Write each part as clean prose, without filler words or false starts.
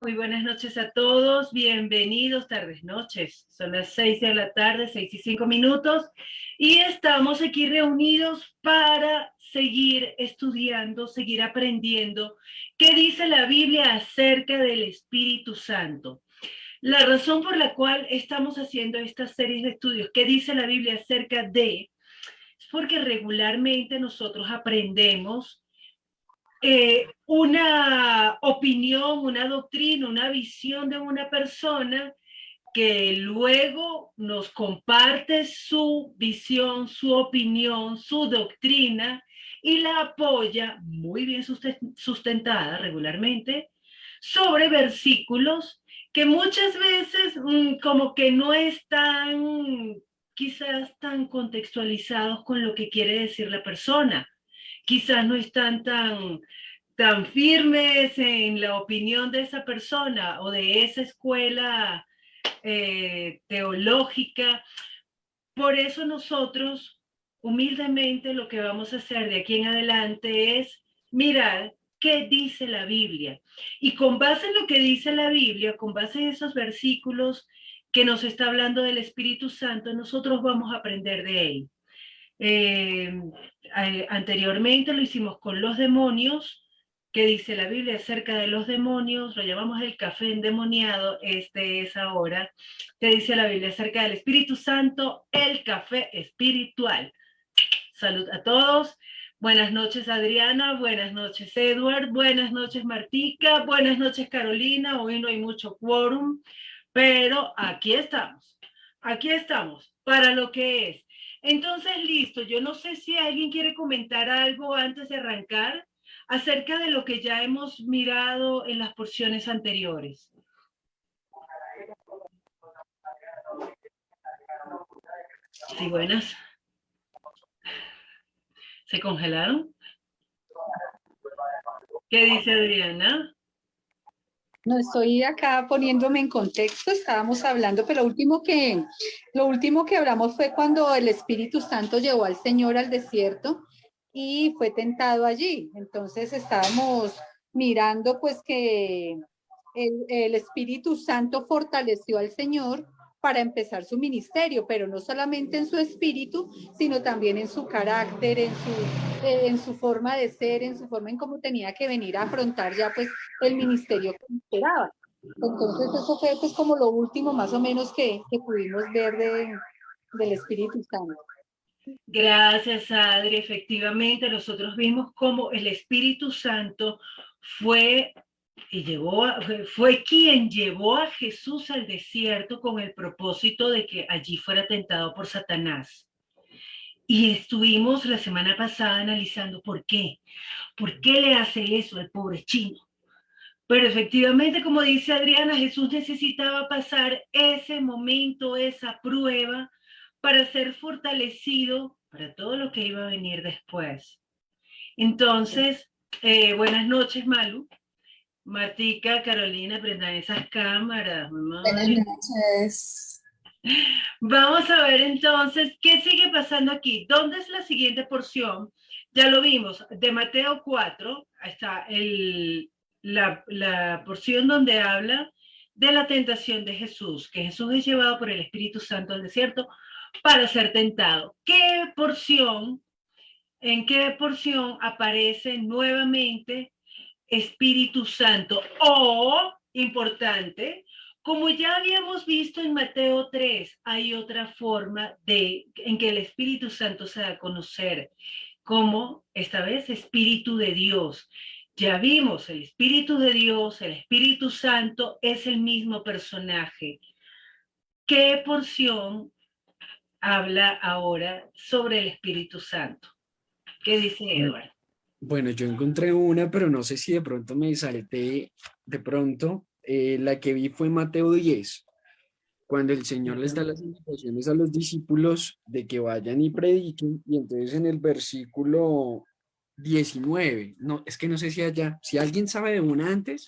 Muy buenas noches a todos, bienvenidos, tardes, noches. Son las 6 de la tarde, 6:05, y estamos aquí reunidos para seguir estudiando, seguir aprendiendo qué dice la Biblia acerca del Espíritu Santo. La razón por la cual estamos haciendo esta serie de estudios, qué dice la Biblia acerca de, es porque regularmente nosotros aprendemos una opinión, una doctrina, una visión de una persona que luego nos comparte su visión, su opinión, su doctrina y la apoya muy bien sustentada regularmente sobre versículos que muchas veces como que no están quizás tan contextualizados con lo que quiere decir la persona. Quizás no están tan firmes en la opinión de esa persona o de esa escuela teológica. Por eso nosotros, humildemente, lo que vamos a hacer de aquí en adelante es mirar qué dice la Biblia. Y con base en lo que dice la Biblia, con base en esos versículos que nos está hablando del Espíritu Santo, nosotros vamos a aprender de él. Anteriormente lo hicimos con los demonios. ¿Qué dice la Biblia acerca de los demonios? Lo llamamos el café endemoniado. Este es ahora. ¿Qué dice la Biblia acerca del Espíritu Santo? El café espiritual. Salud a todos. Buenas noches, Adriana. Buenas noches, Edward. Buenas noches, Martica. Buenas noches, Carolina. Hoy no hay mucho quórum, pero aquí estamos. Aquí estamos para lo que es. Entonces, listo. Yo no sé si alguien quiere comentar algo antes de arrancar acerca de lo que ya hemos mirado en las porciones anteriores. Sí, buenas. ¿Se congelaron? ¿Qué dice Adriana? No, estoy acá poniéndome en contexto, estábamos hablando, pero lo último que hablamos fue cuando el Espíritu Santo llevó al Señor al desierto y fue tentado allí. Entonces estábamos mirando pues que el Espíritu Santo fortaleció al Señor para empezar su ministerio, pero no solamente en su espíritu, sino también en su carácter, en su forma de ser, en su forma en cómo tenía que venir a afrontar ya pues el ministerio que esperaba. Entonces eso fue pues como lo último más o menos que pudimos ver del Espíritu Santo. Gracias, Adri. Efectivamente, nosotros vimos cómo el Espíritu Santo fue fue quien llevó a Jesús al desierto con el propósito de que allí fuera tentado por Satanás. Y estuvimos la semana pasada analizando por qué. ¿Por qué le hace eso al pobre chino? Pero efectivamente, como dice Adriana, Jesús necesitaba pasar ese momento, esa prueba, para ser fortalecido para todo lo que iba a venir después. Entonces, buenas noches, Malu. Martica, Carolina, prendan esas cámaras. Buenas noches. Vamos a ver entonces qué sigue pasando aquí. ¿Dónde es la siguiente porción? Ya lo vimos, de Mateo 4, está la porción donde habla de la tentación de Jesús, que Jesús es llevado por el Espíritu Santo al desierto para ser tentado. ¿En qué porción aparece nuevamente Espíritu Santo? O, importante, como ya habíamos visto en Mateo 3, hay otra forma en que el Espíritu Santo se da a conocer, como esta vez Espíritu de Dios. Ya vimos, el Espíritu de Dios, el Espíritu Santo es el mismo personaje. ¿Qué porción habla ahora sobre el Espíritu Santo? ¿Qué dice Edward? Bueno, yo encontré una, pero no sé si de pronto me salté de pronto. La que vi fue Mateo 10, cuando el Señor les da las indicaciones a los discípulos de que vayan y prediquen, y entonces en el versículo 19, no, es que no sé si alguien sabe de una antes,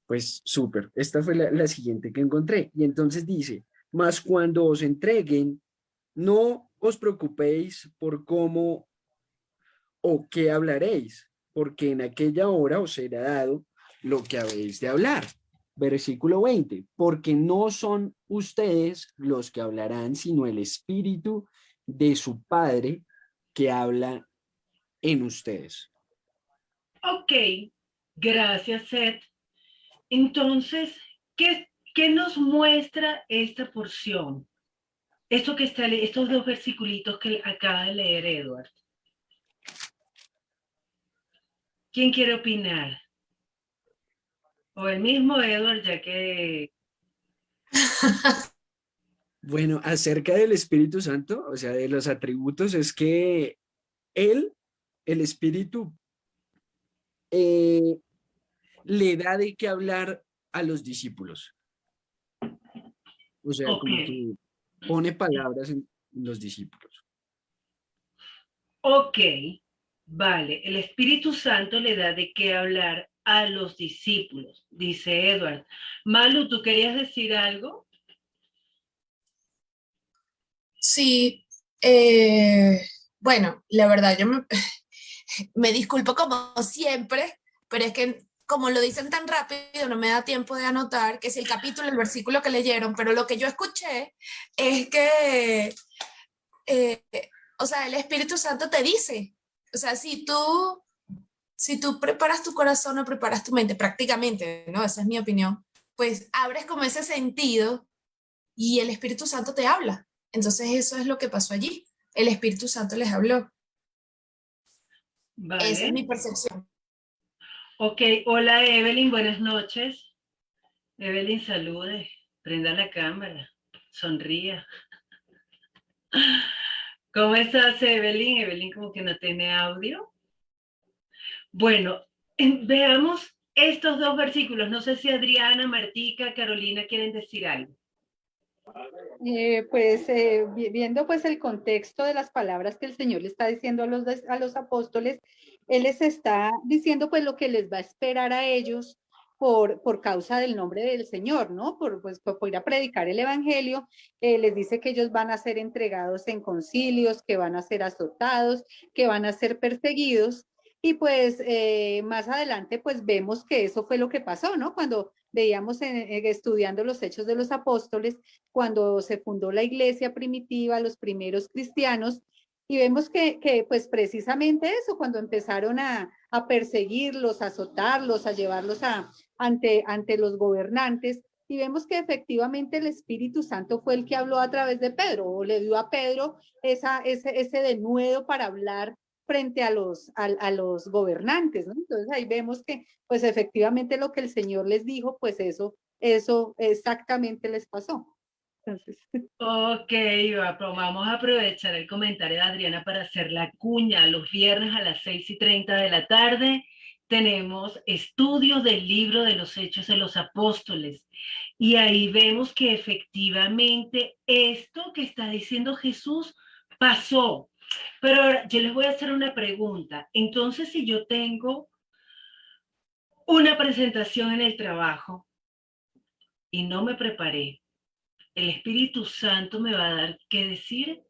pues súper, esta fue la siguiente que encontré, y entonces dice, mas cuando os entreguen, no os preocupéis por cómo o qué hablaréis, porque en aquella hora os será dado lo que habéis de hablar. Versículo 20, porque no son ustedes los que hablarán, sino el Espíritu de su Padre que habla en ustedes. Ok, gracias, Seth. Entonces, ¿qué nos muestra esta porción? Esto que está, estos dos versiculitos que acaba de leer Edward. ¿Quién quiere opinar? O el mismo Edward, ya que... Bueno, acerca del Espíritu Santo, o sea, de los atributos, es que él, el Espíritu, le da de qué hablar a los discípulos. O sea, Ok, como que pone palabras en los discípulos. ok, vale. El Espíritu Santo le da de qué hablar a los discípulos, dice Edward. Malu, ¿tú querías decir algo? Sí, bueno, la verdad, me disculpo como siempre, pero es que como lo dicen tan rápido, no me da tiempo de anotar que es el capítulo, el versículo que leyeron, pero lo que yo escuché es que, eh, o sea, el Espíritu Santo te dice, o sea, si tú preparas tu corazón o preparas tu mente, prácticamente, ¿no? Esa es mi opinión, pues abres como ese sentido y el Espíritu Santo te habla. Entonces eso es lo que pasó allí. El Espíritu Santo les habló. Esa es Vale. mi percepción. Ok, hola Evelyn, buenas noches. Evelyn, salude, prenda la cámara, sonría. ¿Cómo estás, Evelyn? Evelyn como que no tiene audio. Bueno, veamos estos dos versículos. No sé si Adriana, Martica, Carolina quieren decir algo. Viendo pues el contexto de las palabras que el Señor le está diciendo a los apóstoles, Él les está diciendo pues lo que les va a esperar a ellos por causa del nombre del Señor, ¿no? Por ir a predicar el Evangelio. Les dice que ellos van a ser entregados en concilios, que van a ser azotados, que van a ser perseguidos. Y pues más adelante pues vemos que eso fue lo que pasó, ¿no? Cuando veíamos estudiando los hechos de los apóstoles, cuando se fundó la iglesia primitiva, los primeros cristianos, y vemos pues precisamente eso, cuando empezaron a perseguirlos, a azotarlos, a llevarlos ante los gobernantes, y vemos que efectivamente el Espíritu Santo fue el que habló a través de Pedro, o le dio a Pedro ese denuedo para hablar frente a los gobernantes, ¿no? Entonces ahí vemos que pues efectivamente lo que el Señor les dijo, pues eso exactamente les pasó. Entonces, Ok, vamos a aprovechar el comentario de Adriana para hacer la cuña. Los viernes a las 6:30 de la tarde tenemos estudios del libro de los Hechos de los Apóstoles. Y ahí vemos que efectivamente esto que está diciendo Jesús pasó. Pero ahora yo les voy a hacer una pregunta. Entonces, si yo tengo una presentación en el trabajo y no me preparé, ¿el Espíritu Santo me va a dar qué decir?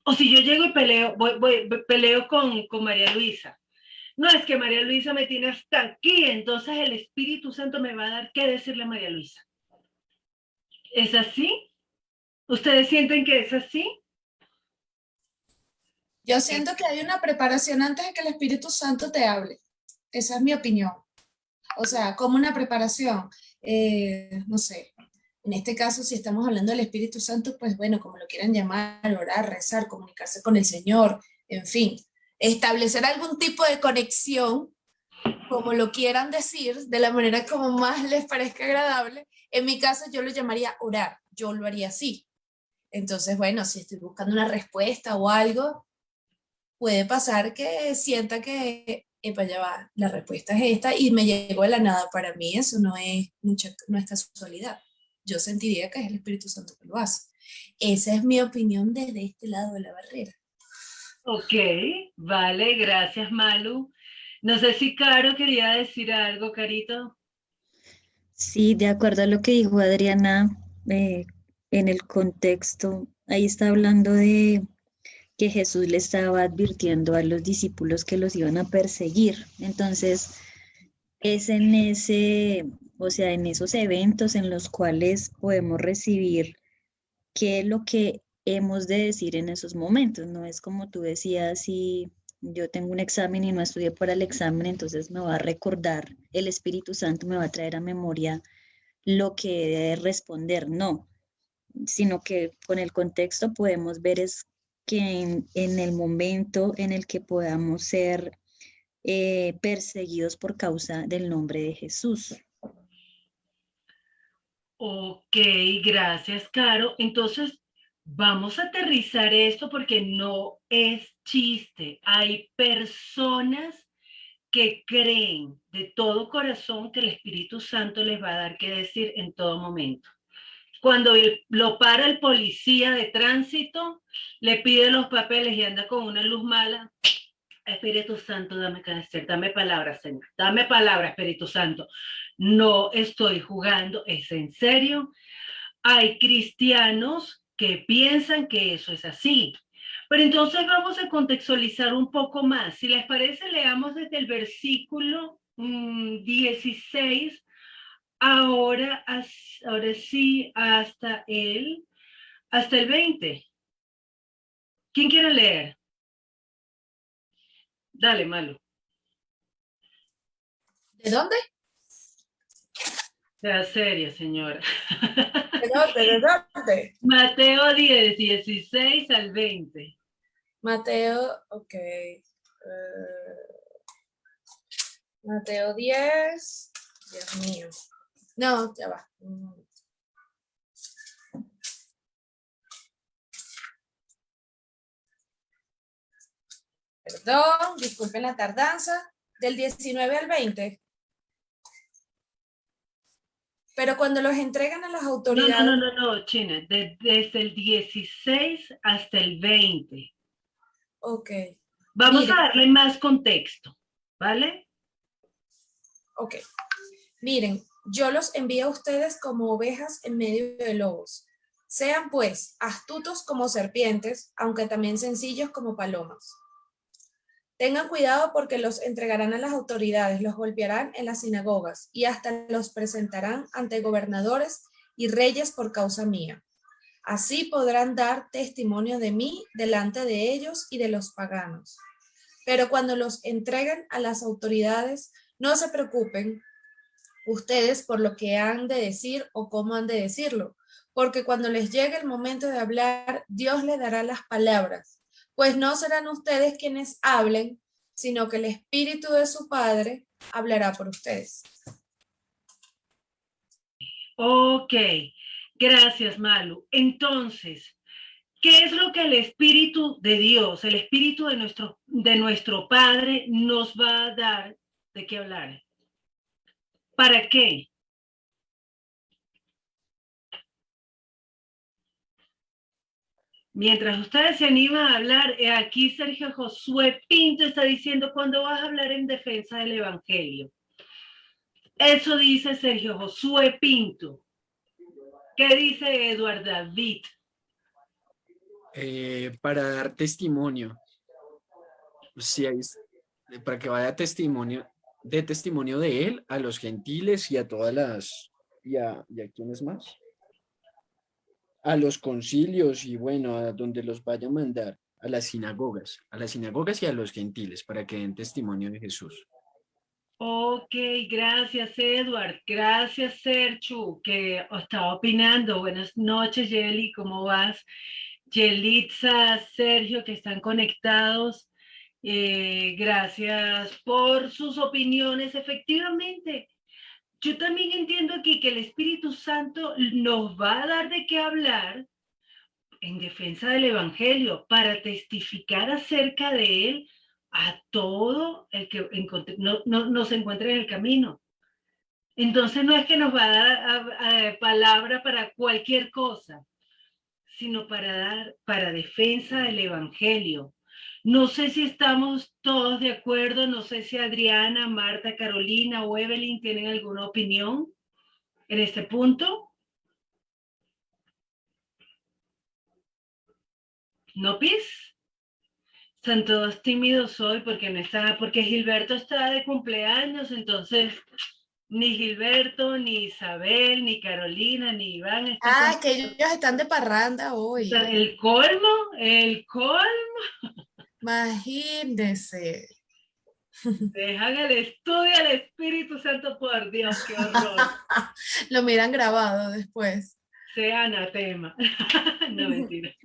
O si yo llego y peleo con María Luisa. No, es que María Luisa me tiene hasta aquí, entonces el Espíritu Santo me va a dar qué decirle a María Luisa. ¿Es así? ¿Ustedes sienten que es así? Yo siento que hay una preparación antes de que el Espíritu Santo te hable. Esa es mi opinión. O sea, como una preparación. No sé. En este caso, si estamos hablando del Espíritu Santo, pues bueno, como lo quieran llamar, orar, rezar, comunicarse con el Señor, en fin, establecer algún tipo de conexión, como lo quieran decir, de la manera como más les parezca agradable. En mi caso, yo lo llamaría orar. Yo lo haría así. Entonces, bueno, si estoy buscando una respuesta o algo, puede pasar que sienta que, ya va, la respuesta es esta y me llegó de la nada. Para mí eso no es casualidad. Yo sentiría que es el Espíritu Santo que lo hace. Esa es mi opinión desde este lado de la barrera. Ok, vale, gracias Malu. No sé si Caro quería decir algo, Carito. Sí, de acuerdo a lo que dijo Adriana, en el contexto, ahí está hablando de que Jesús le estaba advirtiendo a los discípulos que los iban a perseguir. Entonces, es en ese, o sea, en esos eventos en los cuales podemos recibir qué es lo que hemos de decir en esos momentos. No es como tú decías, si yo tengo un examen y no estudié para el examen, entonces me va a recordar, el Espíritu Santo me va a traer a memoria lo que he de responder. No, sino que con el contexto podemos ver es que en el momento en el que podamos ser perseguidos por causa del nombre de Jesús. Ok, gracias, Caro. Entonces, vamos a aterrizar esto porque no es chiste. Hay personas que creen de todo corazón que el Espíritu Santo les va a dar que decir en todo momento. Cuando lo para el policía de tránsito, le pide los papeles y anda con una luz mala. Espíritu Santo, dame carácter, dame palabra, Señor, dame palabra, Espíritu Santo. No estoy jugando, es en serio. Hay cristianos que piensan que eso es así. Pero entonces vamos a contextualizar un poco más. Si les parece, leamos desde el versículo 16, ahora sí, hasta el 20. ¿Quién quiere leer? Dale, Malo. ¿De dónde? Sea seria, señora. ¿De dónde? ¿De dónde? Mateo 10, 16 al 20. Mateo, ok. Mateo 10. Dios mío. No, ya va. Perdón, disculpen la tardanza. Del 19 al 20. Pero cuando los entregan a las autoridades. No, China. Desde el 16 hasta el 20. Ok. Vamos Miren, a darle más contexto, ¿vale? ok. Miren, yo los envío a ustedes como ovejas en medio de lobos. Sean pues astutos como serpientes, aunque también sencillos como palomas. Tengan cuidado porque los entregarán a las autoridades, los golpearán en las sinagogas y hasta los presentarán ante gobernadores y reyes por causa mía. Así podrán dar testimonio de mí delante de ellos y de los paganos. Pero cuando los entreguen a las autoridades, no se preocupen ustedes por lo que han de decir o cómo han de decirlo, porque cuando les llegue el momento de hablar, Dios les dará las palabras, pues no serán ustedes quienes hablen, sino que el Espíritu de su Padre hablará por ustedes. Ok, gracias, Malu. Entonces, ¿qué es lo que el Espíritu de Dios, el Espíritu de nuestro Padre nos va a dar de qué hablar? ¿Para qué? Mientras ustedes se animan a hablar, aquí Sergio Josué Pinto está diciendo, ¿cuándo vas a hablar en defensa del Evangelio? Eso dice Sergio Josué Pinto. ¿Qué dice Eduardo David? Para dar testimonio, si hay, para que vaya testimonio, de testimonio de él a los gentiles y a todas las, y a quiénes más, a los concilios y bueno, a donde los vaya a mandar, a las sinagogas y a los gentiles para que den testimonio de Jesús. Ok, gracias Edward, gracias Serchu, que estaba opinando. Buenas noches, Yeli, ¿cómo vas? Yelitza, Sergio, que están conectados. Gracias por sus opiniones. Efectivamente, yo también entiendo aquí que el Espíritu Santo nos va a dar de qué hablar en defensa del Evangelio para testificar acerca de él a todo el que no se encuentre en el camino. Entonces no es que nos va a dar palabra para cualquier cosa, sino para defensa del Evangelio. No sé si estamos todos de acuerdo, no sé si Adriana, Marta, Carolina o Evelyn tienen alguna opinión en este punto. ¿No, Pis? Están todos tímidos hoy porque no está, porque Gilberto está de cumpleaños, entonces ni Gilberto, ni Isabel, ni Carolina, ni Iván están Ah, que ellos están de parranda hoy. el colmo, el colmo. Imagínense. Dejan el estudio al Espíritu Santo, por Dios, qué horror. Lo miran grabado después. Sea anatema. No, mentira.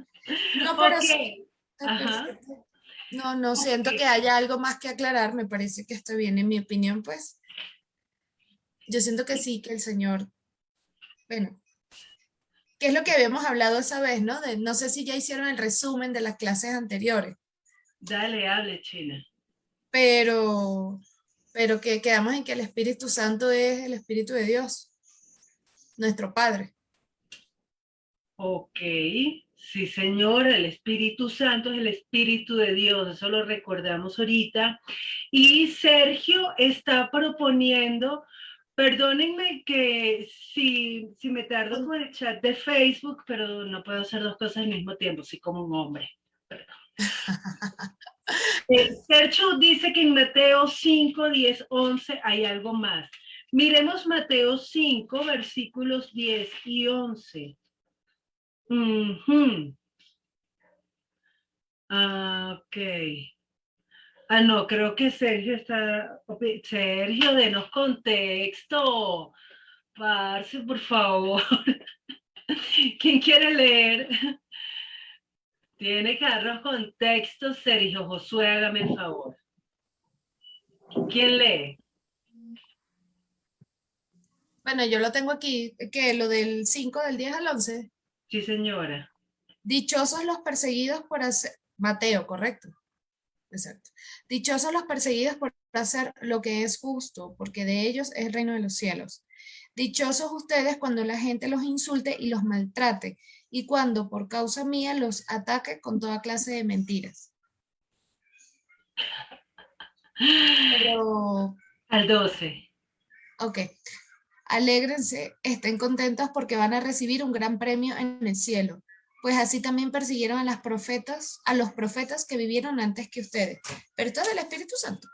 No, pero Ok. sí, está Ajá. perfecto. No siento que haya algo más que aclarar, me parece que está bien, en mi opinión, pues. Yo siento que sí, que el Señor, bueno, que es lo que habíamos hablado esa vez, ¿no? No sé si ya hicieron el resumen de las clases anteriores, Dale, hable, China. pero que quedamos en que el Espíritu Santo es el Espíritu de Dios, nuestro Padre. Ok, sí señor, el Espíritu Santo es el Espíritu de Dios, eso lo recordamos ahorita. Y Sergio está proponiendo, perdónenme que si me tardo con el chat de Facebook, pero no puedo hacer dos cosas al mismo tiempo, soy como un hombre. Perdón. Sergio dice que en Mateo 5, 10, 11 hay algo más. Miremos Mateo 5, versículos 10 y 11. Ok. No, creo que Sergio está... Sergio, denos contexto. Parce, por favor. ¿Quién quiere leer? Tiene que darnos contexto, Sergio. Josué, hágame el favor. ¿Quién lee? Bueno, yo lo tengo aquí, que lo del 5 del 10 al 11. Sí, señora. Dichosos los perseguidos por hacer, Mateo, correcto. Exacto. Dichosos los perseguidos por hacer lo que es justo, porque de ellos es el reino de los cielos. Dichosos ustedes cuando la gente los insulte y los maltrate, y cuando por causa mía los ataque con toda clase de mentiras. Pero, Al 12. ok. Alégrense, estén contentos porque van a recibir un gran premio en el cielo, pues así también persiguieron a los profetas que vivieron antes que ustedes. Pero esto es del Espíritu Santo.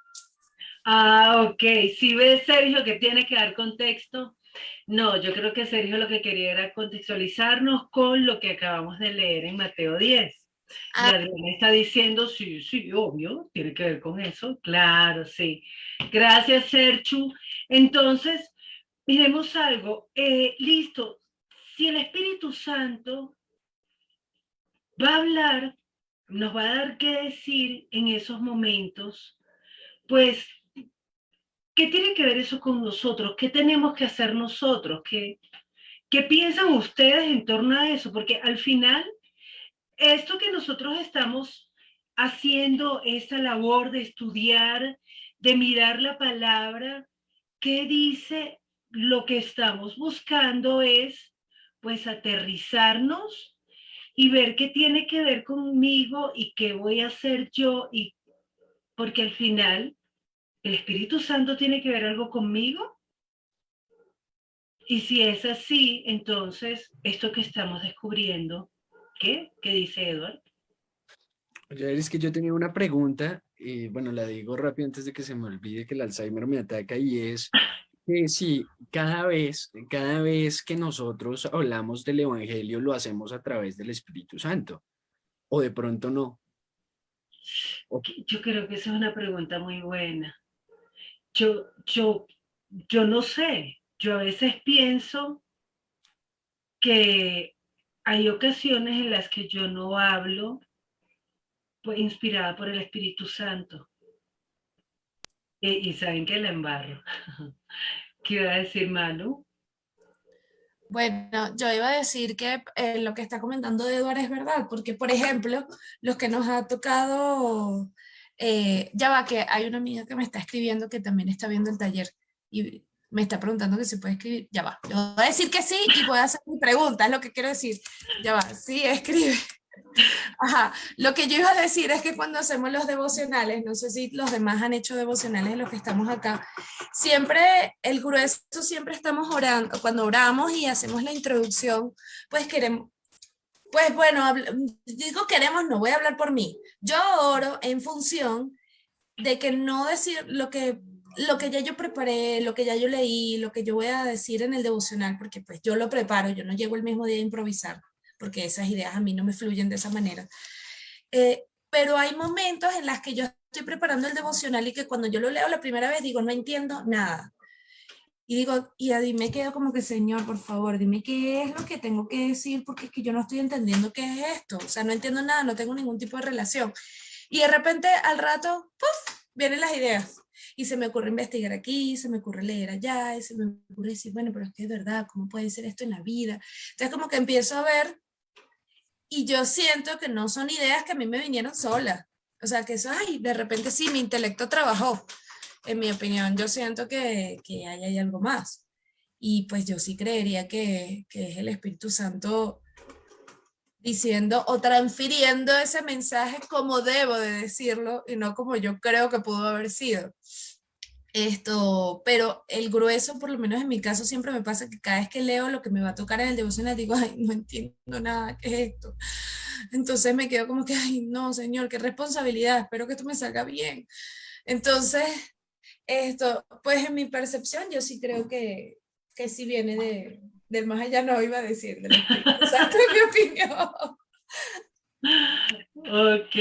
Ok. Si ves, Sergio, que tiene que dar contexto. No, yo creo que Sergio lo que quería era contextualizarnos con lo que acabamos de leer en Mateo 10. Y Adriana está diciendo, sí, obvio, tiene que ver con eso. Claro, sí. Gracias, Serchu. Entonces, miremos algo. Listo. Si el Espíritu Santo va a hablar, nos va a dar qué decir en esos momentos, pues, ¿qué tiene que ver eso con nosotros? ¿Qué tenemos que hacer nosotros? ¿Qué piensan ustedes en torno a eso? Porque al final, esto que nosotros estamos haciendo, esa labor de estudiar, de mirar la palabra, ¿qué dice? Lo que estamos buscando es, pues, aterrizarnos y ver qué tiene que ver conmigo y qué voy a hacer yo, y porque al final, ¿el Espíritu Santo tiene que ver algo conmigo? Y si es así, entonces, esto que estamos descubriendo, ¿qué? ¿Qué dice Edward? Oye, es que yo tenía una pregunta, y bueno, la digo rápido antes de que se me olvide que el Alzheimer me ataca, y es que si cada vez que nosotros hablamos del Evangelio lo hacemos a través del Espíritu Santo, o de pronto no. Yo creo que esa es una pregunta muy buena. Yo no sé. Yo a veces pienso que hay ocasiones en las que yo no hablo, pues, inspirada por el Espíritu Santo. Y saben que la embarro. ¿Qué iba a decir, Manu? Bueno, yo iba a decir que lo que está comentando Eduardo es verdad, porque por ejemplo, los que nos ha tocado, ya va que hay una amiga que me está escribiendo que también está viendo el taller y me está preguntando que se puede escribir, ya va, le voy a decir que sí y voy a hacer mi pregunta, es lo que quiero decir, ya va, sí, escribe. Ajá, lo que yo iba a decir es que cuando hacemos los devocionales, no sé si los demás han hecho devocionales en los que estamos acá, siempre, el grueso siempre estamos orando, cuando oramos y hacemos la introducción, pues queremos, pues bueno, digo queremos, no voy a hablar por mí, Yo oro en función de que no decir lo que ya yo preparé, lo que ya yo leí, lo que yo voy a decir en el devocional, porque pues yo lo preparo, yo no llego el mismo día a improvisar, porque esas ideas a mí no me fluyen de esa manera. Pero hay momentos en los que yo estoy preparando el devocional y que cuando yo lo leo la primera vez digo, no entiendo nada. Y digo, y ahí me quedo como que, Señor, por favor, dime qué es lo que tengo que decir, porque es que yo no estoy entendiendo qué es esto. O sea, no entiendo nada, no tengo ningún tipo de relación. Y de repente, al rato, ¡puf!, vienen las ideas. Y se me ocurre investigar aquí, se me ocurre leer allá, y se me ocurre decir, bueno, pero es que es verdad, ¿cómo puede ser esto en la vida? Entonces, como que empiezo a ver, y yo siento que no son ideas que a mí me vinieron solas. O sea, que eso, ay, de repente sí, mi intelecto trabajó. En mi opinión, yo siento que hay algo más. Y pues yo sí creería que es el Espíritu Santo diciendo o transfiriendo ese mensaje como debo de decirlo y no como yo creo que pudo haber sido. Pero el grueso, por lo menos en mi caso, siempre me pasa que cada vez que leo lo que me va a tocar en el devocional, digo, ay, no entiendo nada, ¿qué es esto? Entonces me quedo como que, ay, no, Señor, qué responsabilidad, espero que esto me salga bien. Entonces, pues en mi percepción, yo sí creo que sí viene del más allá, no iba a decir, del Espíritu Santo, en mi opinión. Ok,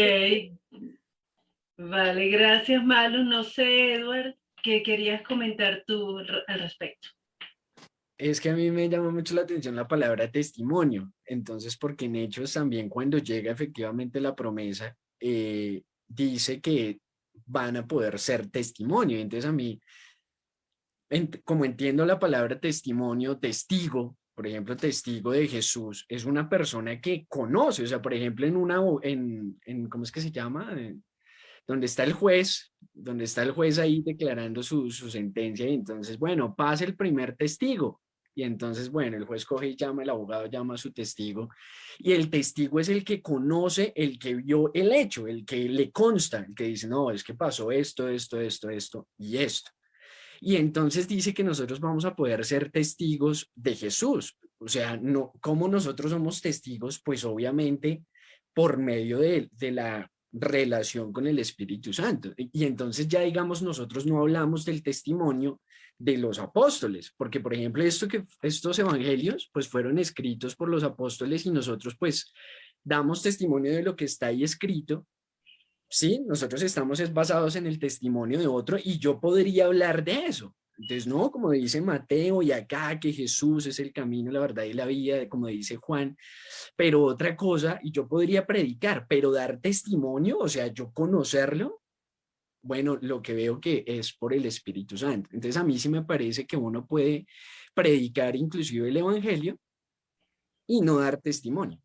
vale, gracias Malu. No sé, Edward, ¿qué querías comentar tú al respecto? Es que a mí me llama mucho la atención la palabra testimonio. Entonces, porque en Hechos también cuando llega efectivamente la promesa, dice que van a poder ser testimonio. Entonces a mí, como entiendo la palabra testimonio, testigo, por ejemplo, testigo de Jesús, es una persona que conoce, o sea, por ejemplo, ¿cómo es que se llama? Donde está el juez ahí declarando su sentencia, y entonces, bueno, pasa el primer testigo. Y entonces, bueno, el juez coge y llama, el abogado llama a su testigo, y el testigo es el que conoce, el que vio el hecho, el que le consta, el que dice, no, es que pasó esto, esto, esto, esto y esto. Y entonces dice que nosotros vamos a poder ser testigos de Jesús. O sea, no, ¿cómo nosotros somos testigos? Pues obviamente por medio de la relación con el Espíritu Santo. Y entonces ya digamos, nosotros no hablamos del testimonio de los apóstoles, porque por ejemplo estos evangelios pues fueron escritos por los apóstoles y nosotros pues damos testimonio de lo que está ahí escrito. Sí, nosotros estamos basados en el testimonio de otro y yo podría hablar de eso. Entonces, no, como dice Mateo y acá que Jesús es el camino, la verdad y la vida, como dice Juan, pero otra cosa, y yo podría predicar, pero dar testimonio, o sea, yo conocerlo, bueno, lo que veo que es por el Espíritu Santo. Entonces, a mí sí me parece que uno puede predicar inclusive el Evangelio y no dar testimonio.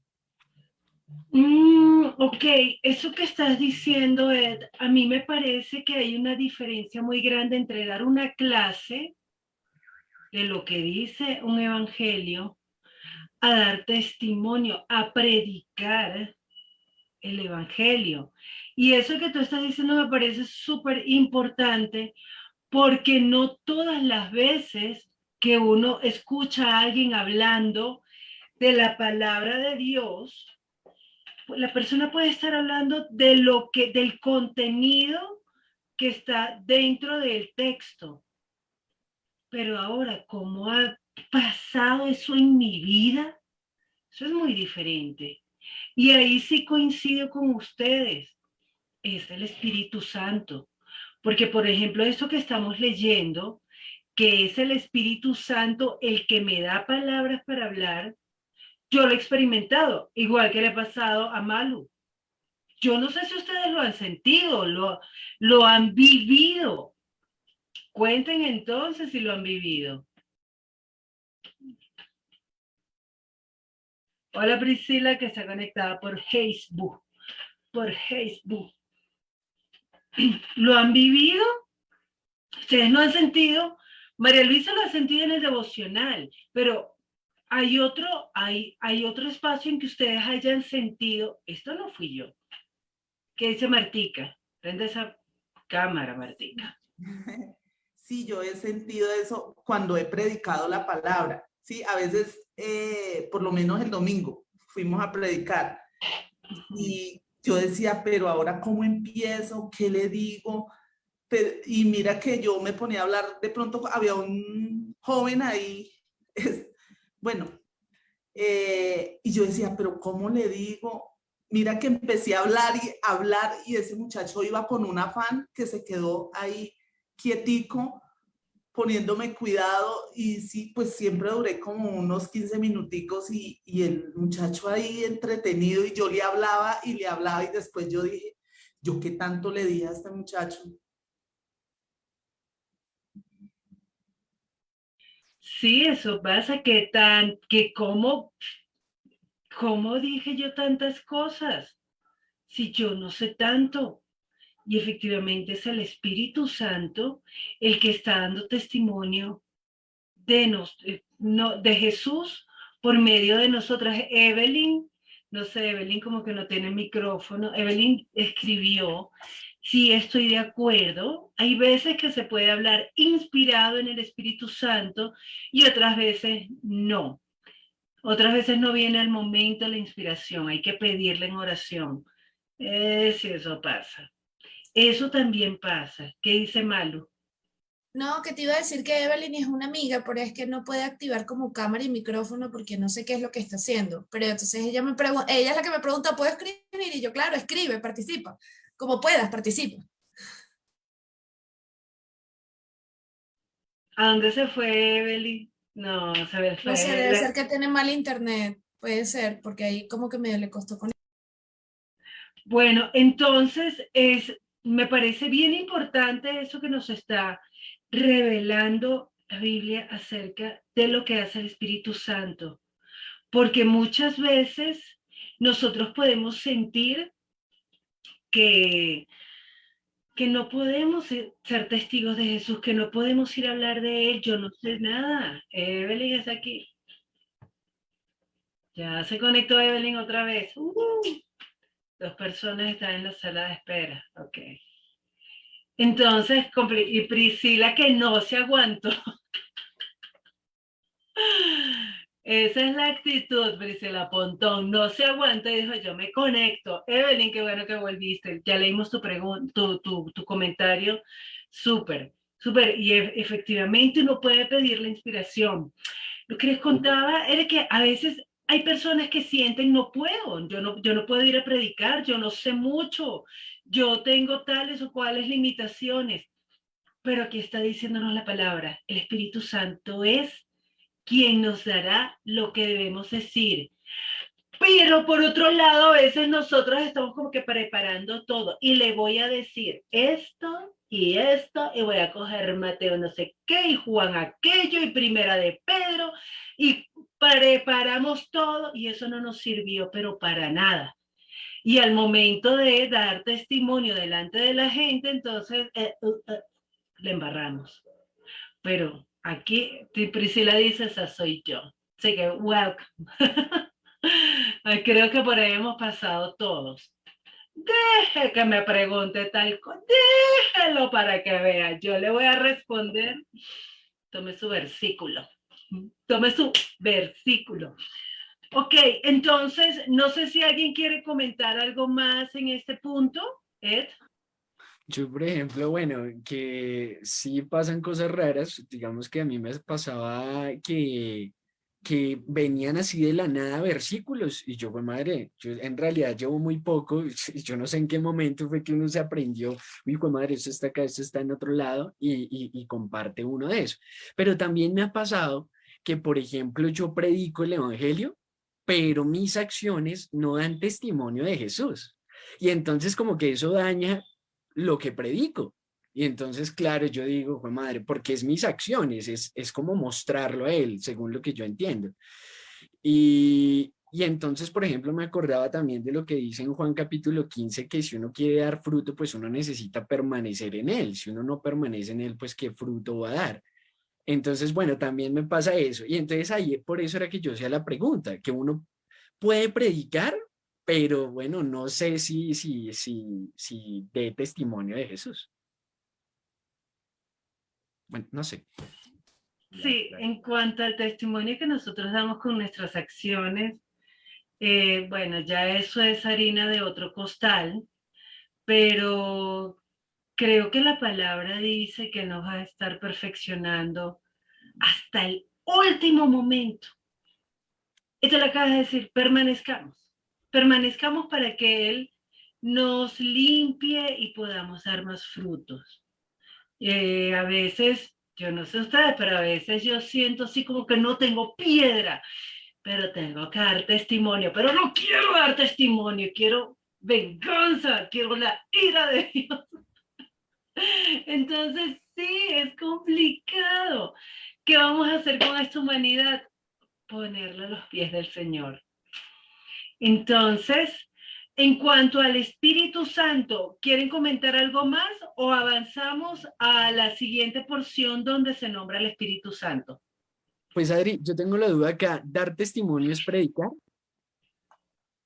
Ok, eso que estás diciendo, Ed, a mí me parece que hay una diferencia muy grande entre dar una clase de lo que dice un evangelio a dar testimonio, a predicar el evangelio. Y eso que tú estás diciendo me parece súper importante porque no todas las veces que uno escucha a alguien hablando de la palabra de Dios, la persona puede estar hablando de del contenido que está dentro del texto. Pero ahora, ¿cómo ha pasado eso en mi vida? Eso es muy diferente. Y ahí sí coincido con ustedes. Es el Espíritu Santo. Porque, por ejemplo, eso que estamos leyendo, que es el Espíritu Santo el que me da palabras para hablar, yo lo he experimentado, igual que le ha pasado a Malu. Yo no sé si ustedes lo han sentido, lo han vivido. Cuenten entonces si lo han vivido. Hola Priscila, que está conectada por Facebook. Por Facebook. ¿Lo han vivido? ¿Ustedes no han sentido? María Luisa lo ha sentido en el devocional, pero hay otro espacio en que ustedes hayan sentido, esto no fui yo. ¿Qué dice Martica? Prende esa cámara, Martica. Sí, yo he sentido eso cuando he predicado la palabra. Sí, a veces, por lo menos el domingo, fuimos a predicar y yo decía, pero ahora ¿cómo empiezo? ¿Qué le digo? Y mira que yo me ponía a hablar, de pronto había un joven ahí, bueno, y yo decía, pero ¿cómo le digo? Mira que empecé a hablar y ese muchacho iba con un afán que se quedó ahí quietico, poniéndome cuidado y sí, pues siempre duré como unos 15 minuticos y el muchacho ahí entretenido y yo le hablaba y después yo dije, ¿yo qué tanto le dije a este muchacho? Sí, eso pasa que cómo dije yo tantas cosas si yo no sé tanto. Y efectivamente es el Espíritu Santo el que está dando testimonio de Jesús por medio de nosotras. Evelyn, no sé, Evelyn como que no tiene micrófono. Evelyn escribió, sí estoy de acuerdo. Hay veces que se puede hablar inspirado en el Espíritu Santo y otras veces no. Otras veces no viene al momento la inspiración, hay que pedirle en oración. Si eso pasa. Eso también pasa. ¿Qué dice Malu? No, que te iba a decir que Evelyn es una amiga, pero es que no puede activar como cámara y micrófono porque no sé qué es lo que está haciendo. Pero entonces ella es la que me pregunta, ¿puedo escribir? Y yo, claro, escribe, participa. Como puedas, participa. ¿A dónde se fue Evelyn? No, se ve, No sé, fue debe ser que tiene mal internet. Puede ser, porque ahí como que medio le costó con... Bueno, entonces me parece bien importante eso que nos está revelando la Biblia acerca de lo que hace el Espíritu Santo, porque muchas veces nosotros podemos sentir que no podemos ser testigos de Jesús, que no podemos ir a hablar de Él. Yo no sé nada. Evelyn está aquí. Ya se conectó Evelyn otra vez. Dos personas están en la sala de espera. Ok. Entonces, y Priscila que no se aguantó. Esa es la actitud, Priscila Pontón. No se aguanta y dijo, yo me conecto. Evelyn, qué bueno que volviste. Ya leímos tu comentario. Súper, súper. Y efectivamente uno puede pedir la inspiración. Lo que les contaba era que a veces hay personas que sienten, no puedo, yo no puedo ir a predicar, yo no sé mucho, yo tengo tales o cuales limitaciones. Pero aquí está diciéndonos la palabra, el Espíritu Santo es quien nos dará lo que debemos decir. Pero por otro lado, a veces nosotros estamos como que preparando todo y le voy a decir esto y voy a coger Mateo no sé qué y Juan aquello y Primera de Pedro y preparamos todo y eso no nos sirvió, pero para nada. Y al momento de dar testimonio delante de la gente, entonces le embarramos. Pero aquí Priscila dice, esa soy yo. Así que, welcome. Creo que por ahí hemos pasado todos. Deje que me pregunte tal cosa, déjelo para que vea. Yo le voy a responder. Tome su versículo. Tome su versículo. Ok, entonces, no sé si alguien quiere comentar algo más en este punto, Ed. Yo, por ejemplo, bueno, que sí pasan cosas raras, digamos que a mí me pasaba que venían así de la nada versículos y yo, pues madre, yo en realidad llevo muy poco, yo no sé en qué momento fue que uno se aprendió, uy, pues madre, esto está acá, esto está en otro lado y comparte uno de eso. Pero también me ha pasado que, por ejemplo, yo predico el evangelio, pero mis acciones no dan testimonio de Jesús. Y entonces como que eso daña lo que predico. Y entonces, claro, yo digo, pues madre, porque es mis acciones, es como mostrarlo a él, según lo que yo entiendo. Y entonces, por ejemplo, me acordaba también de lo que dice en Juan capítulo 15, que si uno quiere dar fruto, pues uno necesita permanecer en él. Si uno no permanece en él, pues qué fruto va a dar. Entonces, bueno, también me pasa eso. Y entonces ahí, por eso era que yo hacía la pregunta, que uno puede predicar, pero bueno, no sé si dé testimonio de Jesús. Bueno, no sé. Sí, en cuanto al testimonio que nosotros damos con nuestras acciones, Bueno, ya eso es harina de otro costal, pero creo que la palabra dice que nos va a estar perfeccionando hasta el último momento. Y te lo acabas de decir, permanezcamos para que Él nos limpie y podamos dar más frutos. A veces, yo no sé ustedes, pero a veces yo siento así como que no tengo piedra, pero tengo que dar testimonio, pero no quiero dar testimonio, quiero venganza, quiero la ira de Dios. Entonces, sí, es complicado. ¿Qué vamos a hacer con esta humanidad? Ponerla a los pies del Señor. Entonces, en cuanto al Espíritu Santo, ¿quieren comentar algo más o avanzamos a la siguiente porción donde se nombra el Espíritu Santo? Pues Adri, yo tengo la duda acá, ¿dar testimonio es predicar?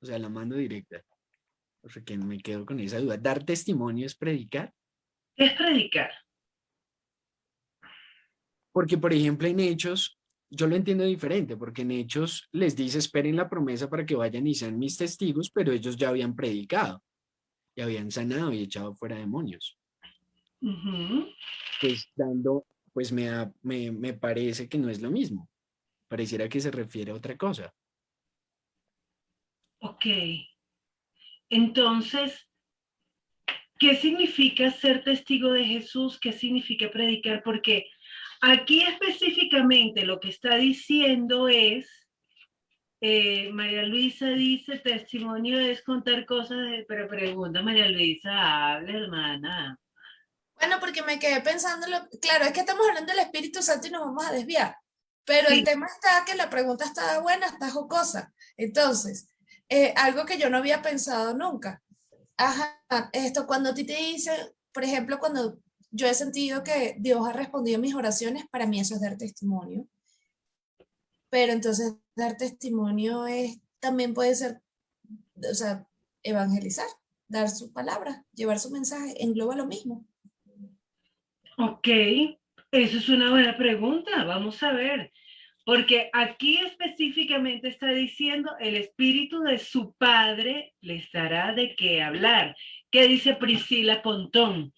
O sea, la mando directa, porque me quedo con esa duda. ¿Dar testimonio es predicar? ¿Qué es predicar? Porque, por ejemplo, en Hechos, yo lo entiendo diferente, porque en Hechos les dice, esperen la promesa para que vayan y sean mis testigos, pero ellos ya habían predicado, y habían sanado y echado fuera demonios. Ujú. Pues pues me parece que no es lo mismo. Pareciera que se refiere a otra cosa. Ok. Entonces, ¿qué significa ser testigo de Jesús? ¿Qué significa predicar? Porque aquí específicamente lo que está diciendo es, María Luisa dice, testimonio es contar cosas, pero pregunta María Luisa, habla hermana. Bueno, porque me quedé pensando, claro, es que estamos hablando del Espíritu Santo y nos vamos a desviar, pero el Sí, tema está que la pregunta está buena, está jocosa. Entonces, algo que yo no había pensado nunca. Ajá, esto cuando a ti te dicen, por ejemplo, cuando yo he sentido que Dios ha respondido mis oraciones, para mí eso es dar testimonio. Pero entonces dar testimonio es, también puede ser, o sea, evangelizar, dar su palabra, llevar su mensaje, engloba lo mismo. ok, eso es una buena pregunta, vamos a ver. Porque aquí específicamente está diciendo el espíritu de su padre les dará de qué hablar. ¿Qué dice Priscila Pontón?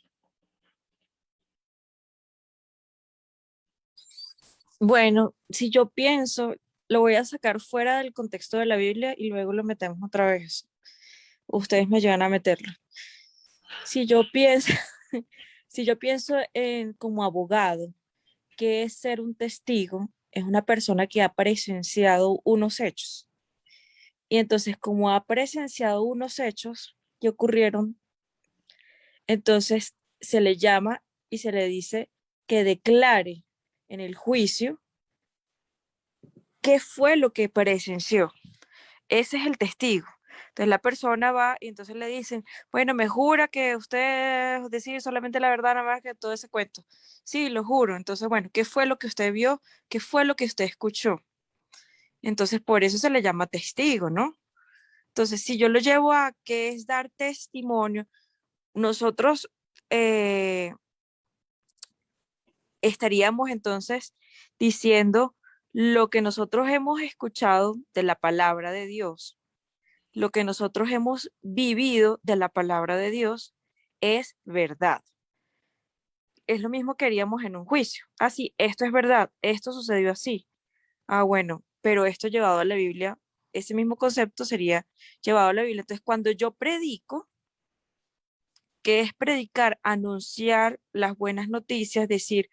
Bueno, si yo pienso, lo voy a sacar fuera del contexto de la Biblia y luego lo metemos otra vez. Ustedes me ayudan a meterlo. Si yo pienso, si yo pienso en como abogado, ¿qué es ser un testigo? Es una persona que ha presenciado unos hechos. Y entonces, como ha presenciado unos hechos que ocurrieron, entonces se le llama y se le dice que declare en el juicio qué fue lo que presenció. Ese es el testigo. Entonces la persona va y entonces le dicen, bueno, me jura que usted decir solamente la verdad, nada más que todo ese cuento. Sí, lo juro. Entonces, bueno, ¿qué fue lo que usted vio? ¿Qué fue lo que usted escuchó? Entonces, por eso se le llama testigo, ¿no? Entonces, si yo lo llevo a qué es dar testimonio, nosotros estaríamos entonces diciendo lo que nosotros hemos escuchado de la palabra de Dios, lo que nosotros hemos vivido de la palabra de Dios es verdad. Es lo mismo que haríamos en un juicio. Ah, sí, esto es verdad, esto sucedió así. Ah, bueno, pero esto llevado a la Biblia, ese mismo concepto sería llevado a la Biblia. Entonces, cuando yo predico, que es predicar, anunciar las buenas noticias, decir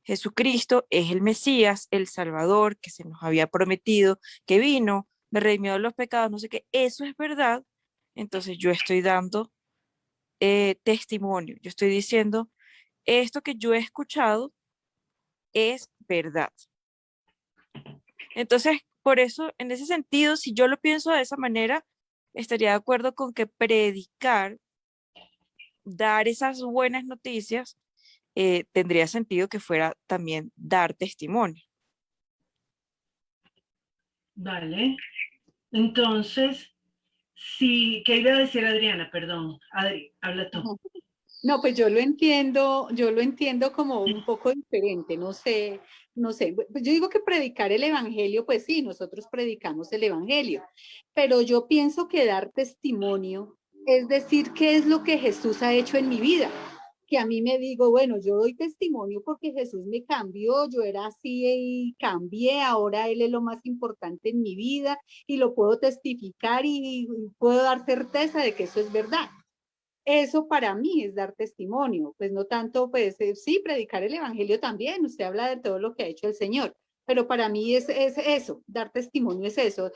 Jesucristo es el Mesías, el Salvador que se nos había prometido, que vino, me redimió de los pecados, no sé qué, eso es verdad. Entonces yo estoy dando testimonio, yo estoy diciendo, esto que yo he escuchado es verdad. Entonces, por eso, en ese sentido, si yo lo pienso de esa manera, estaría de acuerdo con que predicar, dar esas buenas noticias, tendría sentido que fuera también dar testimonio. Vale. Entonces, sí, ¿qué iba a decir Adriana? Perdón, Adri, habla tú. No, pues yo lo entiendo como un poco diferente, no sé. Pues yo digo que predicar el evangelio, pues sí, nosotros predicamos el evangelio, pero yo pienso que dar testimonio es decir qué es lo que Jesús ha hecho en mi vida. Que a mí me digo, bueno, yo doy testimonio porque Jesús me cambió, yo era así y cambié, ahora Él es lo más importante en mi vida y lo puedo testificar y puedo dar certeza de que eso es verdad. Eso para mí es dar testimonio, pues no tanto, pues sí, predicar el evangelio también, usted habla de todo lo que ha hecho el Señor, pero para mí es eso, dar testimonio es eso,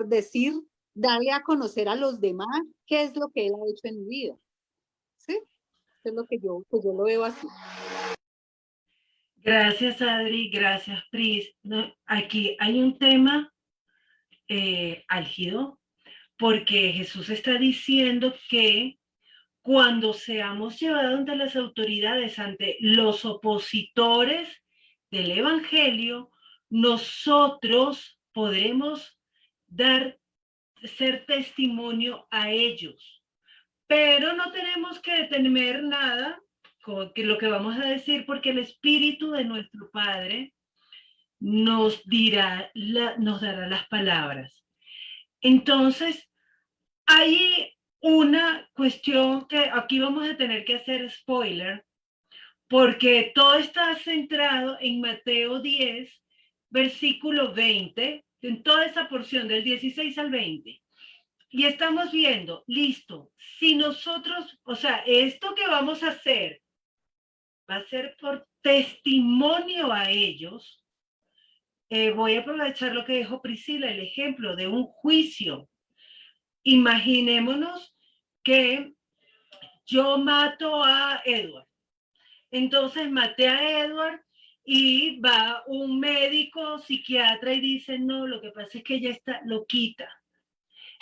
decir, darle a conocer a los demás qué es lo que Él ha hecho en mi vida, ¿sí? Eso es lo que pues yo lo veo así. Gracias, Adri, gracias, Pris. No, aquí hay un tema álgido, porque Jesús está diciendo que cuando seamos llevados ante las autoridades, ante los opositores del Evangelio, nosotros podremos ser testimonio a ellos. Pero no tenemos que temer nada con lo que vamos a decir, porque el Espíritu de nuestro Padre nos dará las palabras. Entonces, hay una cuestión que aquí vamos a tener que hacer spoiler, porque todo está centrado en Mateo 10, versículo 20, en toda esa porción del 16 al 20. Y estamos viendo, listo, si nosotros, o sea, esto que vamos a hacer va a ser por testimonio a ellos. Voy a aprovechar lo que dijo Priscila, el ejemplo de un juicio. Imaginémonos que yo mato a Edward. Entonces maté a Edward y va un médico, psiquiatra y dice, no, lo que pasa es que ella está loquita.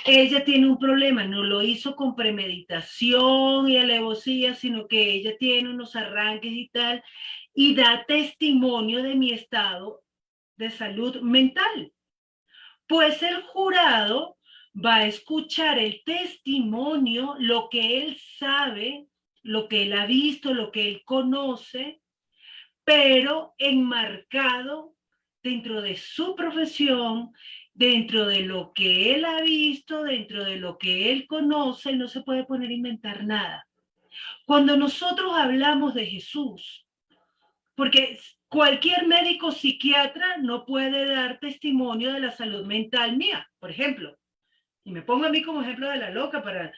Ella tiene un problema, no lo hizo con premeditación y alevosía, sino que ella tiene unos arranques y tal, y da testimonio de mi estado de salud mental. Pues el jurado va a escuchar el testimonio, lo que él sabe, lo que él ha visto, lo que él conoce, pero enmarcado dentro de su profesión, dentro de lo que él ha visto, dentro de lo que él conoce, no se puede poner a inventar nada. Cuando nosotros hablamos de Jesús, porque cualquier médico psiquiatra no puede dar testimonio de la salud mental mía, por ejemplo, y me pongo a mí como ejemplo de la loca para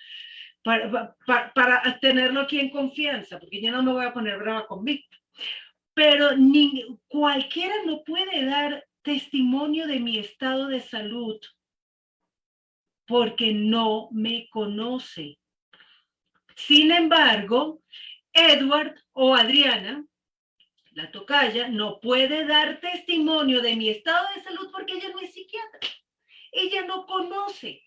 tenerlo aquí en confianza, porque yo no me voy a poner brava conmigo. Pero cualquiera no puede dar testimonio de mi estado de salud porque no me conoce. Sin embargo, Edward o Adriana, la tocaya, no puede dar testimonio de mi estado de salud porque ella no es psiquiatra. Ella no conoce.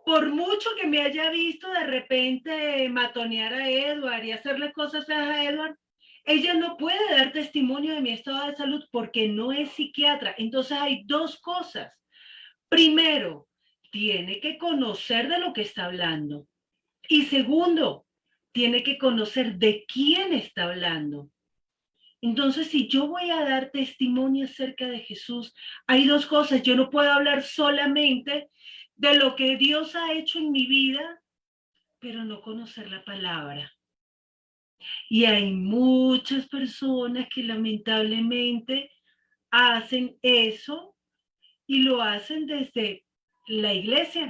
Por mucho que me haya visto de repente matonear a Edward y hacerle cosas feas a Edward, ella no puede dar testimonio de mi estado de salud porque no es psiquiatra. Entonces hay dos cosas. Primero, tiene que conocer de lo que está hablando. Y segundo, tiene que conocer de quién está hablando. Entonces, si yo voy a dar testimonio acerca de Jesús, hay dos cosas. Yo no puedo hablar solamente de lo que Dios ha hecho en mi vida, pero no conocer la palabra. Y hay muchas personas que lamentablemente hacen eso y lo hacen desde la iglesia.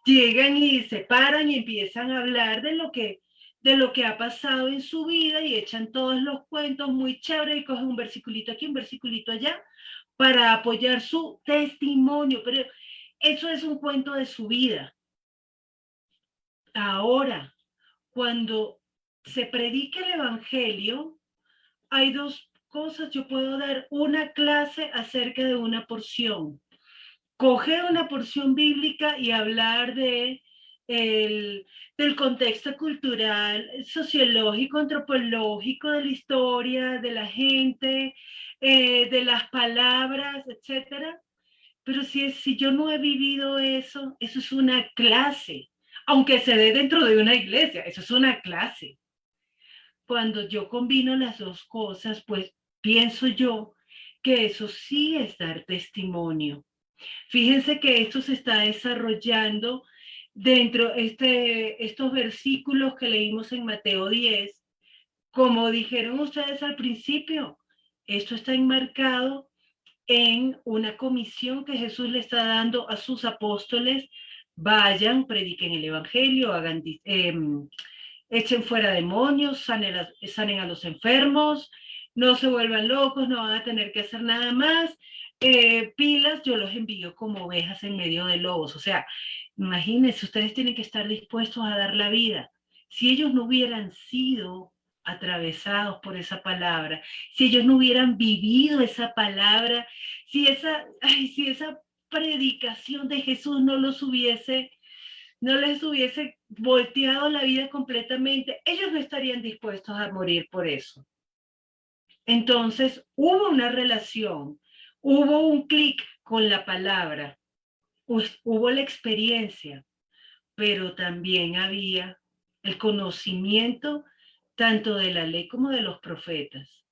Llegan y se paran y empiezan a hablar de lo que ha pasado en su vida y echan todos los cuentos muy chéveres y cogen un versiculito aquí, un versiculito allá para apoyar su testimonio, pero eso es un cuento de su vida. Ahora, cuando se predica el evangelio, hay dos cosas. Yo puedo dar una clase acerca de una porción, coger una porción bíblica y hablar del contexto cultural, sociológico, antropológico, de la historia, de la gente, de las palabras, etcétera. Pero si yo no he vivido eso, eso es una clase. aunque se dé dentro de una iglesia, eso es una clase. Cuando yo combino las dos cosas, pues pienso yo que eso sí es dar testimonio. Fíjense que esto se está desarrollando dentro estos versículos que leímos en Mateo 10. Como dijeron ustedes al principio, esto está enmarcado en una comisión que Jesús le está dando a sus apóstoles. Vayan, prediquen el evangelio, echen fuera demonios, sanen a los enfermos, no se vuelvan locos, no van a tener que hacer nada más. Pilas, yo los envío como ovejas en medio de lobos. O sea, imagínense, ustedes tienen que estar dispuestos a dar la vida. Si ellos no hubieran sido atravesados por esa palabra, si ellos no hubieran vivido esa palabra, si esa predicación de Jesús no les hubiese volteado la vida completamente, ellos no estarían dispuestos a morir por eso. Entonces, hubo una relación, hubo un clic con la palabra, hubo la experiencia, pero también había el conocimiento tanto de la ley como de los profetas.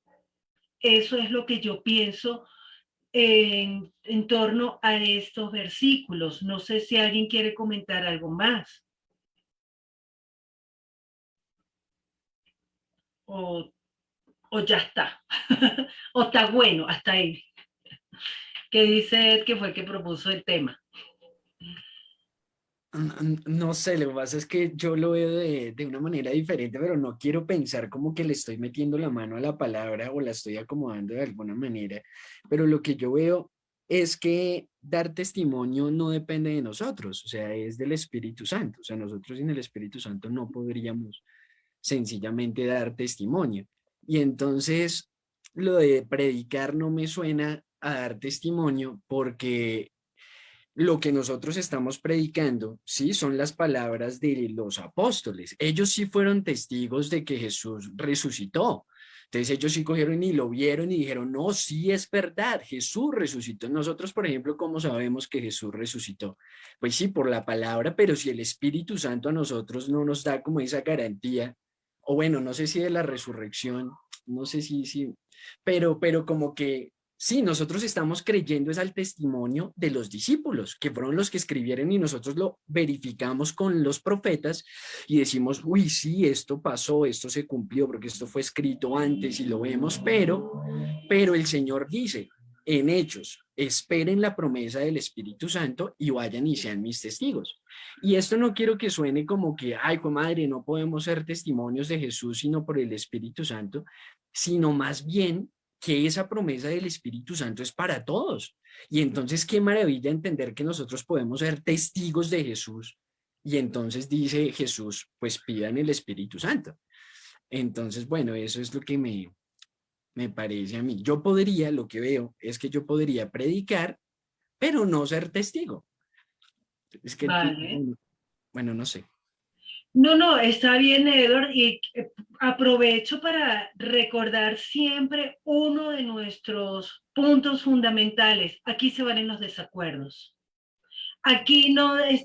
Eso es lo que yo pienso en torno a estos versículos. No sé si alguien quiere comentar algo más. O ya está. O está bueno, hasta ahí. ¿Qué dice Ed, que fue el que propuso el tema? No sé, lo que pasa es que yo lo veo de una manera diferente, pero no quiero pensar como que le estoy metiendo la mano a la palabra o la estoy acomodando de alguna manera, pero lo que yo veo es que dar testimonio no depende de nosotros, o sea, es del Espíritu Santo, o sea, nosotros sin el Espíritu Santo no podríamos sencillamente dar testimonio. Y entonces lo de predicar no me suena a dar testimonio porque lo que nosotros estamos predicando, sí, son las palabras de los apóstoles. Ellos sí fueron testigos de que Jesús resucitó. Entonces ellos sí cogieron y lo vieron y dijeron, no, sí es verdad, Jesús resucitó. Nosotros, por ejemplo, ¿cómo sabemos que Jesús resucitó? Pues sí, por la palabra, pero si el Espíritu Santo a nosotros no nos da como esa garantía, o bueno, no sé si de la resurrección, no sé si, pero como que sí, nosotros estamos creyendo es al testimonio de los discípulos, que fueron los que escribieron y nosotros lo verificamos con los profetas y decimos, uy, sí, esto pasó, esto se cumplió, porque esto fue escrito antes y lo vemos, pero el Señor dice en Hechos, esperen la promesa del Espíritu Santo y vayan y sean mis testigos. Y esto no quiero que suene como que, ay, comadre, no podemos ser testimonios de Jesús sino por el Espíritu Santo, sino más bien que esa promesa del Espíritu Santo es para todos. Y entonces qué maravilla entender que nosotros podemos ser testigos de Jesús. Y entonces dice Jesús, pues pidan el Espíritu Santo. Entonces, bueno, eso es lo que me parece a mí. Yo podría, lo que veo es que yo podría predicar, pero no ser testigo. Es que, Vale. bueno, no sé. No, está bien, Edward, y aprovecho para recordar siempre uno de nuestros puntos fundamentales. Aquí se valen los desacuerdos. Aquí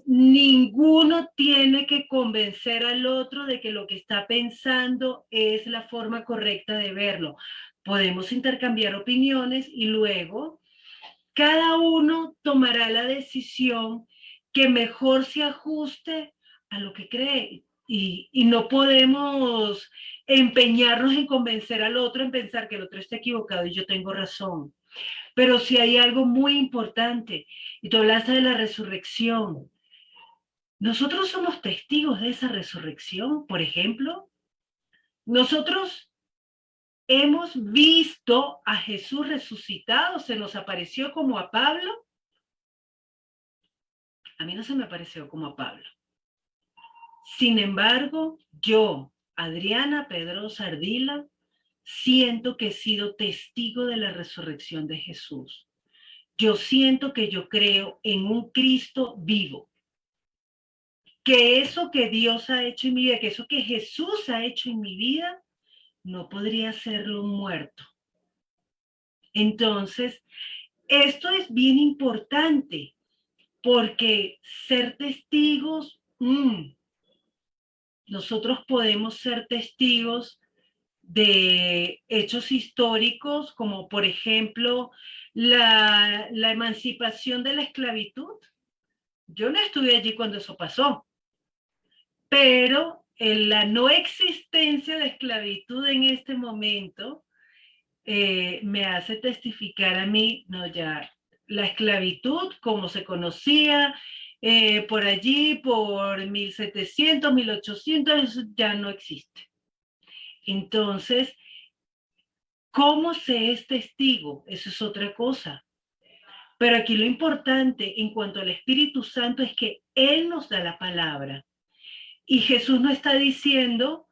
ninguno tiene que convencer al otro de que lo que está pensando es la forma correcta de verlo. Podemos intercambiar opiniones y luego cada uno tomará la decisión que mejor se ajuste a lo que cree. Y no podemos empeñarnos en convencer al otro, en pensar que el otro está equivocado y yo tengo razón. Pero si hay algo muy importante, y tú hablaste de la resurrección, nosotros somos testigos de esa resurrección, por ejemplo. Nosotros hemos visto a Jesús resucitado, se nos apareció como a Pablo. A mí no se me apareció como a Pablo. Sin embargo, yo, Adriana Pedrosa Ardila, siento que he sido testigo de la resurrección de Jesús. Yo siento que yo creo en un Cristo vivo. Que eso que Dios ha hecho en mi vida, que eso que Jesús ha hecho en mi vida, no podría hacerlo un muerto. Entonces, esto es bien importante, porque ser testigos nosotros podemos ser testigos de hechos históricos, como por ejemplo la emancipación de la esclavitud. Yo no estuve allí cuando eso pasó, pero en la no existencia de esclavitud en este momento me hace testificar a mí, no, ya, la esclavitud como se conocía por allí, por 1700, 1800, ya no existe. Entonces, ¿cómo se es testigo? Eso es otra cosa. Pero aquí lo importante en cuanto al Espíritu Santo es que Él nos da la palabra. Y Jesús no está diciendo,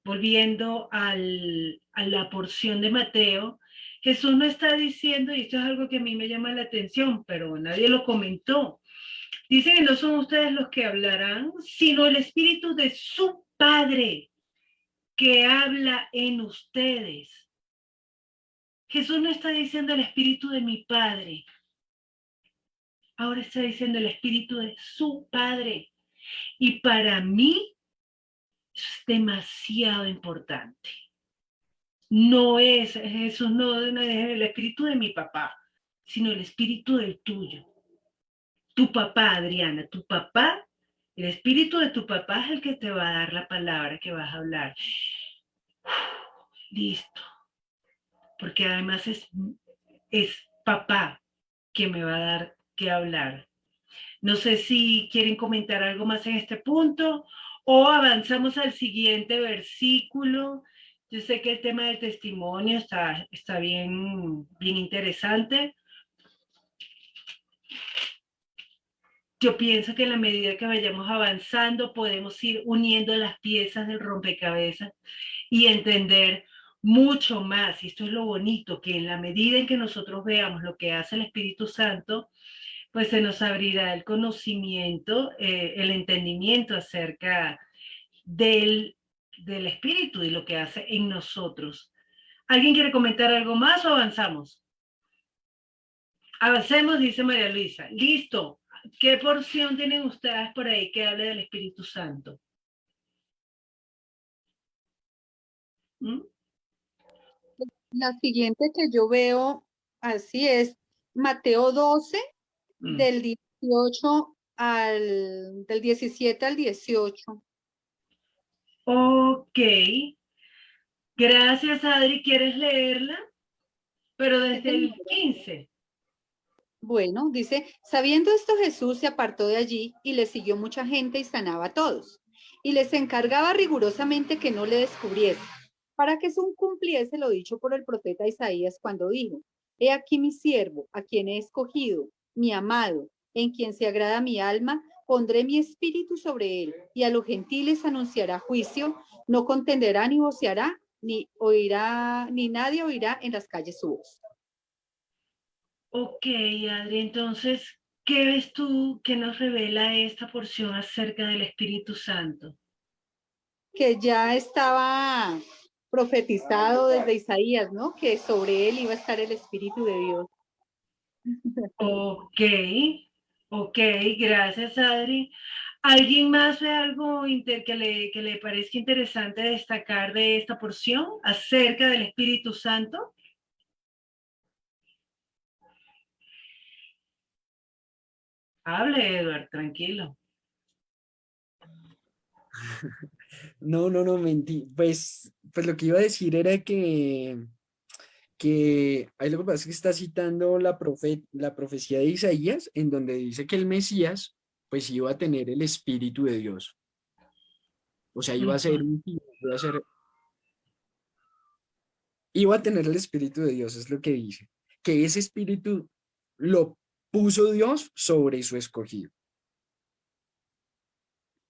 volviendo a la porción de Mateo, Jesús no está diciendo, y esto es algo que a mí me llama la atención, pero nadie lo comentó. Dice que no son ustedes los que hablarán, sino el Espíritu de su Padre que habla en ustedes. Jesús no está diciendo el Espíritu de mi Padre. Ahora está diciendo el Espíritu de su Padre. Y para mí es demasiado importante. No es Jesús, no es el Espíritu de mi papá, sino el Espíritu del tuyo. Tu papá, Adriana, tu papá, el Espíritu de tu papá es el que te va a dar la palabra que vas a hablar. Listo. Porque además es papá que me va a dar que hablar. No sé si quieren comentar algo más en este punto o avanzamos al siguiente versículo. Yo sé que el tema del testimonio está bien interesante. Yo pienso que en la medida que vayamos avanzando podemos ir uniendo las piezas del rompecabezas y entender mucho más. Y esto es lo bonito, que en la medida en que nosotros veamos lo que hace el Espíritu Santo, pues se nos abrirá el conocimiento, el entendimiento acerca del Espíritu y lo que hace en nosotros. ¿Alguien quiere comentar algo más o avanzamos? Avancemos, dice María Luisa. Listo. ¿Qué porción tienen ustedes por ahí que hable del Espíritu Santo? ¿Mm? La siguiente que yo veo así es Mateo 12, del 18 del 17 al 18. Ok. Gracias, Adri. ¿Quieres leerla? Pero desde el 15. Bueno, dice, sabiendo esto Jesús se apartó de allí y le siguió mucha gente y sanaba a todos. Y les encargaba rigurosamente que no le descubriese, para que se cumpliese lo dicho por el profeta Isaías cuando dijo, he aquí mi siervo, a quien he escogido, mi amado, en quien se agrada mi alma, pondré mi espíritu sobre él, y a los gentiles anunciará juicio, no contenderá ni voceará, ni oirá, ni nadie oirá en las calles su voz. Ok, Adri, entonces, ¿qué ves tú que nos revela esta porción acerca del Espíritu Santo? Que ya estaba profetizado desde Isaías, ¿no? Que sobre él iba a estar el Espíritu de Dios. Ok, ok, gracias, Adri. ¿Alguien más ve algo que le parezca interesante destacar de esta porción acerca del Espíritu Santo? Hable, Edward, tranquilo. No, mentí. Pues lo que iba a decir era que ahí lo que pasa es que está citando la profecía de Isaías, en donde dice que el Mesías, pues iba a tener el Espíritu de Dios. O sea, iba a ser iba a tener el Espíritu de Dios, es lo que dice. Que ese Espíritu lo puso Dios sobre su escogido.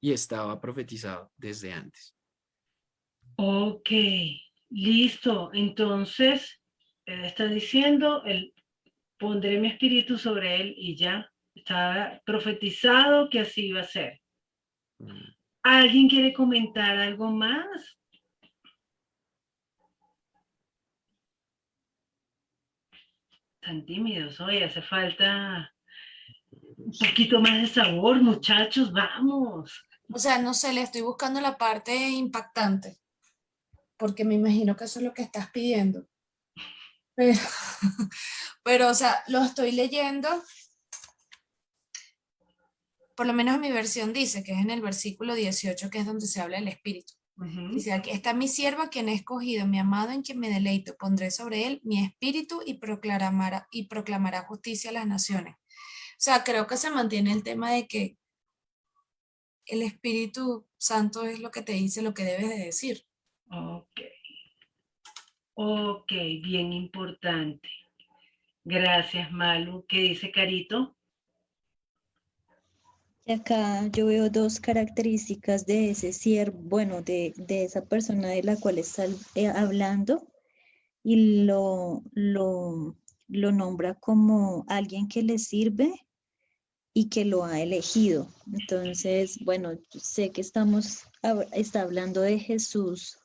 Y estaba profetizado desde antes. Ok, listo. Entonces, está diciendo, pondré mi espíritu sobre él y ya está profetizado que así iba a ser. ¿Alguien quiere comentar algo más? Tan tímidos, hoy hace falta un poquito más de sabor, muchachos, vamos. O sea, no sé, le estoy buscando la parte impactante, porque me imagino que eso es lo que estás pidiendo. Pero, pero o sea, lo estoy leyendo, por lo menos mi versión dice que es en el versículo 18, que es donde se habla del Espíritu. Ujú. Dice, aquí está mi sierva, quien he escogido, mi amado, en quien me deleito. Pondré sobre él mi espíritu y proclamará justicia a las naciones. O sea, creo que se mantiene el tema de que el Espíritu Santo es lo que te dice lo que debes de decir. Ok, ok, bien importante. Gracias, Malu. ¿Qué dice Carito? Y acá yo veo dos características de ese siervo, bueno, de esa persona de la cual está hablando, y lo nombra como alguien que le sirve y que lo ha elegido. Entonces, bueno, yo sé que está hablando de Jesús,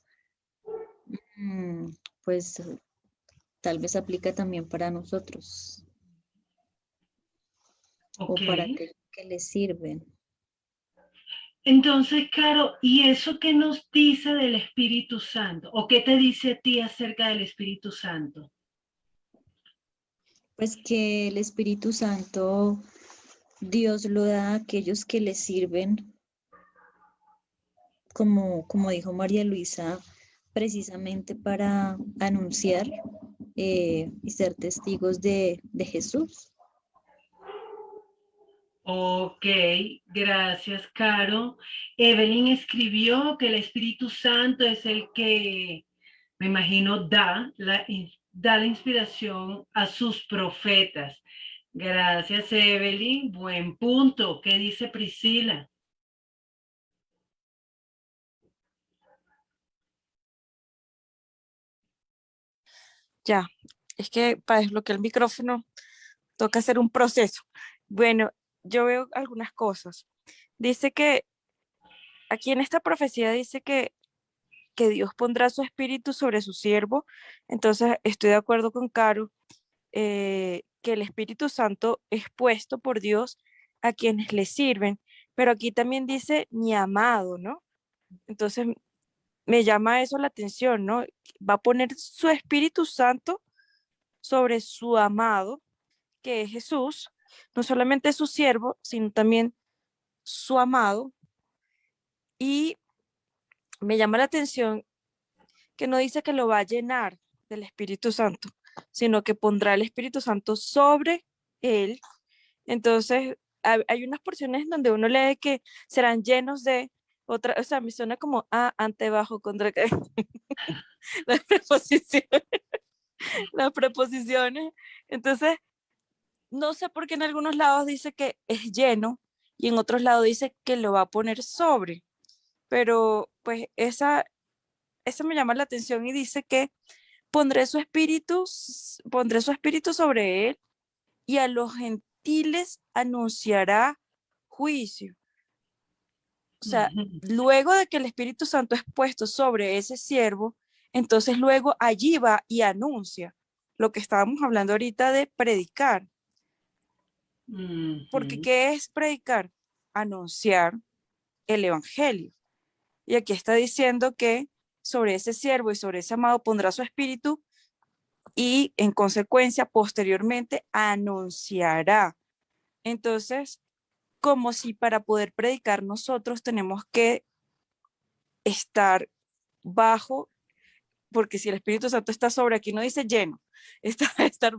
mm, pues tal vez aplica también para nosotros o Ok. para aquellos que le sirven. Entonces, Caro, ¿y eso qué nos dice del Espíritu Santo? ¿O qué te dice a ti acerca del Espíritu Santo? Pues que el Espíritu Santo, Dios lo da a aquellos que le sirven, como dijo María Luisa, precisamente para anunciar y ser testigos de Jesús. Ok, gracias, Caro. Evelyn escribió que el Espíritu Santo es el que, me imagino, da la inspiración a sus profetas. Gracias, Evelyn. Buen punto. ¿Qué dice Priscila? Ya, es que para desbloquear el micrófono toca hacer un proceso. Bueno, yo veo algunas cosas. Dice que aquí en esta profecía dice que Dios pondrá su espíritu sobre su siervo. Entonces, estoy de acuerdo con Caro, que el Espíritu Santo es puesto por Dios a quienes le sirven, pero aquí también dice mi amado, ¿no? Entonces, me llama eso la atención, ¿no? Va a poner su Espíritu Santo sobre su amado, que es Jesús, no solamente su siervo, sino también su amado. Y me llama la atención que no dice que lo va a llenar del Espíritu Santo, sino que pondrá el Espíritu Santo sobre él. Entonces, hay unas porciones donde uno lee que serán llenos de otra, o sea, me suena como a, ante, bajo, contra, las preposiciones, las preposiciones. Entonces, no sé por qué en algunos lados dice que es lleno y en otros lados dice que lo va a poner sobre, pero pues esa me llama la atención y dice que pondré su espíritu sobre él y a los gentiles anunciará juicio. O sea, Ujú. luego de que el Espíritu Santo es puesto sobre ese siervo, entonces luego allí va y anuncia lo que estábamos hablando ahorita de predicar. Porque Ujú. ¿qué es predicar? Anunciar el Evangelio. Y aquí está diciendo que sobre ese siervo y sobre ese amado pondrá su espíritu y en consecuencia posteriormente anunciará. Entonces, como si para poder predicar nosotros tenemos que estar bajo, porque si el Espíritu Santo está sobre, aquí no dice lleno, está estar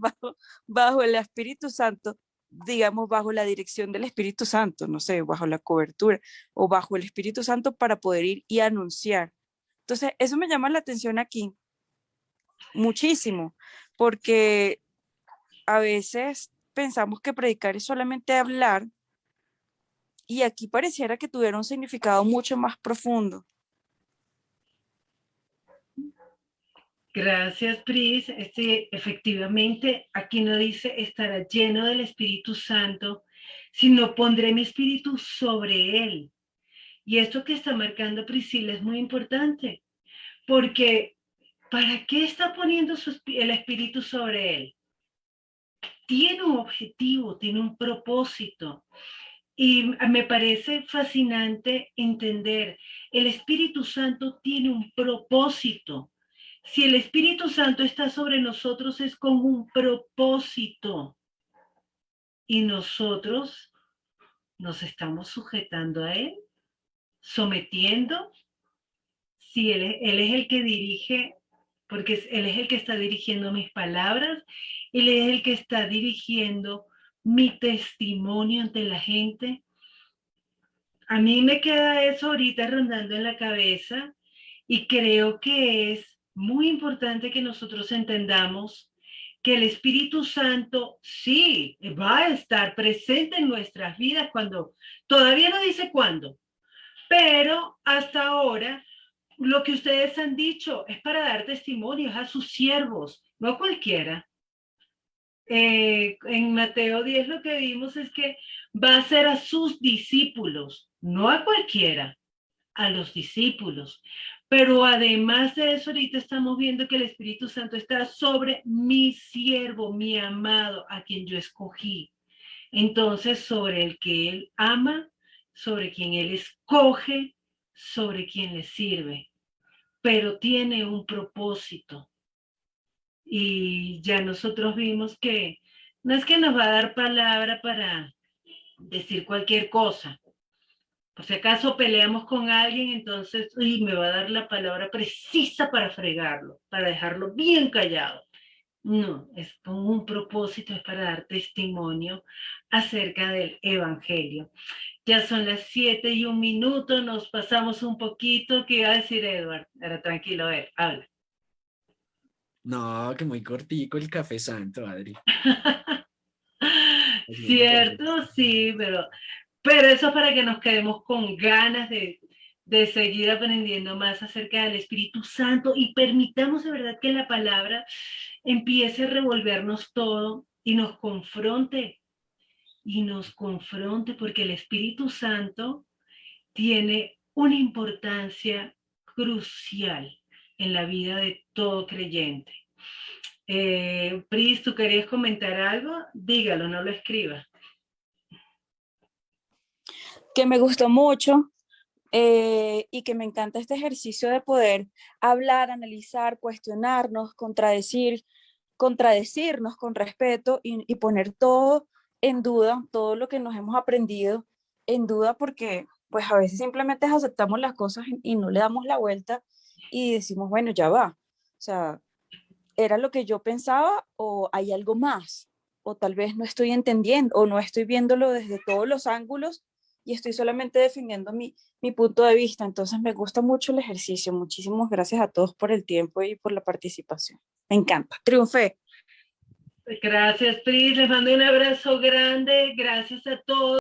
bajo el Espíritu Santo, digamos, bajo la dirección del Espíritu Santo, no sé, bajo la cobertura o bajo el Espíritu Santo para poder ir y anunciar. Entonces, eso me llama la atención aquí muchísimo, porque a veces pensamos que predicar es solamente hablar y aquí pareciera que tuviera un significado mucho más profundo. Gracias, Pris. Efectivamente, aquí no dice estará lleno del Espíritu Santo, sino pondré mi espíritu sobre él. Y esto que está marcando Priscila es muy importante, porque ¿para qué está poniendo el espíritu sobre él? Tiene un objetivo, tiene un propósito. Y me parece fascinante entender, el Espíritu Santo tiene un propósito. Si el Espíritu Santo está sobre nosotros es con un propósito. Y nosotros nos estamos sujetando a Él, sometiendo. Si él es el que dirige, porque Él es el que está dirigiendo mis palabras, Él es el que está dirigiendo mi testimonio ante la gente. A mí me queda eso ahorita rondando en la cabeza y creo que es muy importante que nosotros entendamos que el Espíritu Santo sí va a estar presente en nuestras vidas cuando, todavía no dice cuándo, pero hasta ahora lo que ustedes han dicho es para dar testimonios a sus siervos, no a cualquiera. En Mateo 10 lo que vimos es que va a ser a sus discípulos, no a cualquiera, a los discípulos. Pero además de eso, ahorita estamos viendo que el Espíritu Santo está sobre mi siervo, mi amado, a quien yo escogí. Entonces, sobre el que él ama, sobre quien él escoge, sobre quien le sirve. Pero tiene un propósito. Y ya nosotros vimos que no es que nos va a dar palabra para decir cualquier cosa. Por si acaso peleamos con alguien, entonces me va a dar la palabra precisa para fregarlo, para dejarlo bien callado. No, es con un propósito, es para dar testimonio acerca del Evangelio. Ya son las 7:01, nos pasamos un poquito. ¿Qué iba a decir Edward? Ahora tranquilo, habla. No, que muy cortico el café santo, Adri. Cierto, sí, pero eso es para que nos quedemos con ganas de seguir aprendiendo más acerca del Espíritu Santo y permitamos de verdad que la palabra empiece a revolvernos todo y nos confronte, porque el Espíritu Santo tiene una importancia crucial en la vida de todo creyente. Pris, ¿tú querías comentar algo? Dígalo, no lo escribas. Que me gustó mucho y que me encanta este ejercicio de poder hablar, analizar, cuestionarnos, contradecirnos con respeto y poner todo en duda, todo lo que nos hemos aprendido en duda, porque pues a veces simplemente aceptamos las cosas y no le damos la vuelta y decimos, bueno, ya va. O sea, ¿era lo que yo pensaba o hay algo más? O tal vez no estoy entendiendo o no estoy viéndolo desde todos los ángulos y estoy solamente defendiendo mi punto de vista. Entonces me gusta mucho el ejercicio. Muchísimas gracias a todos por el tiempo y por la participación. Me encanta. Triunfé. Gracias, Pris. Les mando un abrazo grande. Gracias a todos.